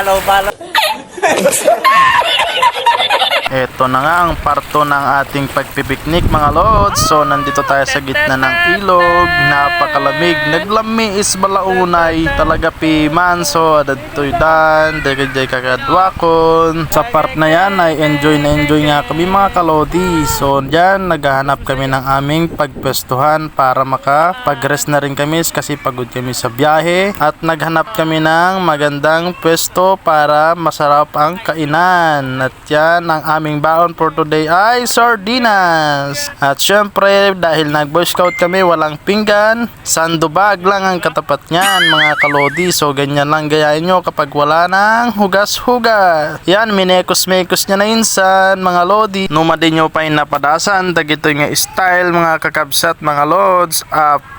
Palo. Ito na nga ang parto ng ating pagpipiknik mga lods. So nandito tayo sa gitna ng ilog. Napakalamig. Naglami is balaunay. Talaga piman. So adatoy dan. Dagay kakadwakon. Sa part na yan ay enjoy nga kami mga kalodi. So dyan naghahanap kami ng aming pagpwestuhan para makapag-rest na rin kami kasi pagod kami sa biyahe. At naghanap kami ng magandang pwesto para masarap ang kainan. At yan ang aming baon for today ay sardinas. At syempre dahil nag-boy scout kami walang pinggan, sandubag lang ang katapat niyan mga kalodi. So ganyan lang gayahin nyo kapag wala ng hugas-hugas. Yan minekos-mekos niya na insan mga lodi. Numadi nyo pa yung napadasan. Dagito nga style mga kakabsat mga lods.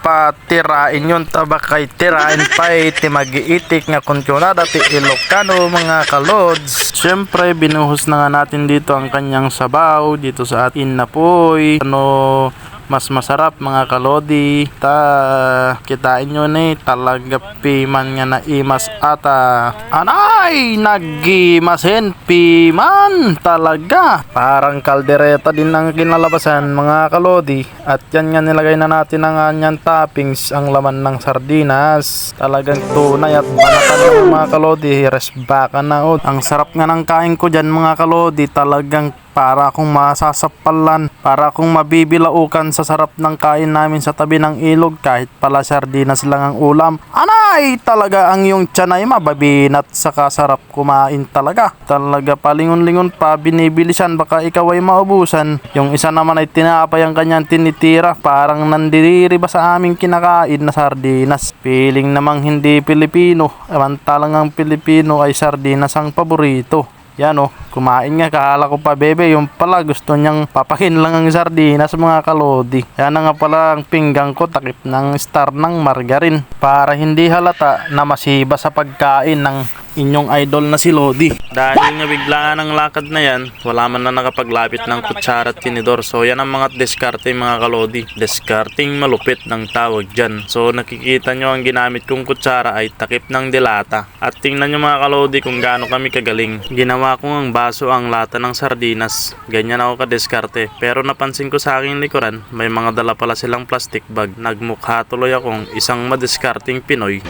Patirain yun tabakay tirain pa iti mag-iitik nga kunsyonada ti Ilocano mga kalods. Syempre binuhos na nga natin dito ang kanyang sabaw dito sa atin na poy. Mas masarap mga kalodi. Kitain nyo ni talaga piman nga na imas ata. Anay! Naggimasin piman talaga. Parang kaldereta din ang kinalabasan mga kalodi. At yan nga nilagay na natin ang anyang toppings, ang laman ng sardinas. Talagang tunay at banatan ng mga kalodi. Resbakan na o. Ang sarap nga ng kain ko dyan mga kalodi. Talagang para akong masasapalan, para akong mabibilaukan sa sarap ng kain namin sa tabi ng ilog kahit pala sardinas lang ang ulam. Anay! Talaga ang yung tiyan ay mababinat sa kasarap kumain talaga. Talaga palingon-lingon pa, binibilisan baka ikaw ay maubusan. Yung isa naman ay tinapay ang kanyang tinitira, parang nandidiri ba sa aming kinakain na sardinas. Piling namang hindi Pilipino, samantalang ang Pilipino ay sardinas ang paborito. Yan kumain nga, kahala ko pa bebe, yung pala gusto niyang papakin lang ang sardinas mga kalodi. Yan na nga pala ang pinggang ko, takip ng star ng margarine para hindi halata na masiba sa pagkain ng inyong idol na si Lodi. Dahil nga biglaan ang lakad na yan, wala man na nakapaglapit ng kutsara at tinidor. So yan ang mga diskarte mga kalodi. Diskarting malupit ng tawag dyan. So nakikita nyo ang ginamit kong kutsara ay takip ng dilata. At tingnan nyo mga kalodi kung gaano kami kagaling. Ginawa ko ang baso ang lata ng sardinas. Ganyan ako ka-diskarte. Pero napansin ko sa aking likuran, may mga dala pala silang plastic bag. Nagmukha tuloy akong isang madiskarting Pinoy.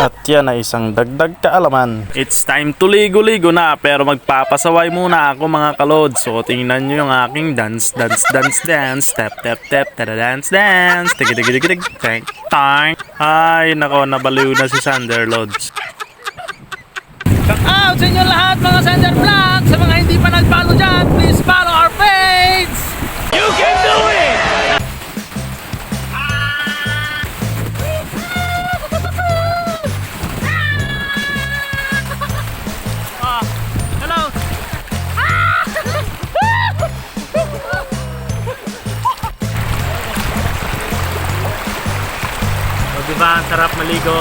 At yan ay isang dagdag kaalaman. It's time to ligo-ligo na, pero magpapasaway muna ako mga kalod. So tingnan nyo yung aking dance. Step, dance. Tig. Ay nako, nabaliw na si Sander Lods. Shout out sa inyo lahat mga Sander Vlog. Sa mga hindi pa nag-follow dyan, please follow our page. You can do it! Hello! Diba ang sarap maligo?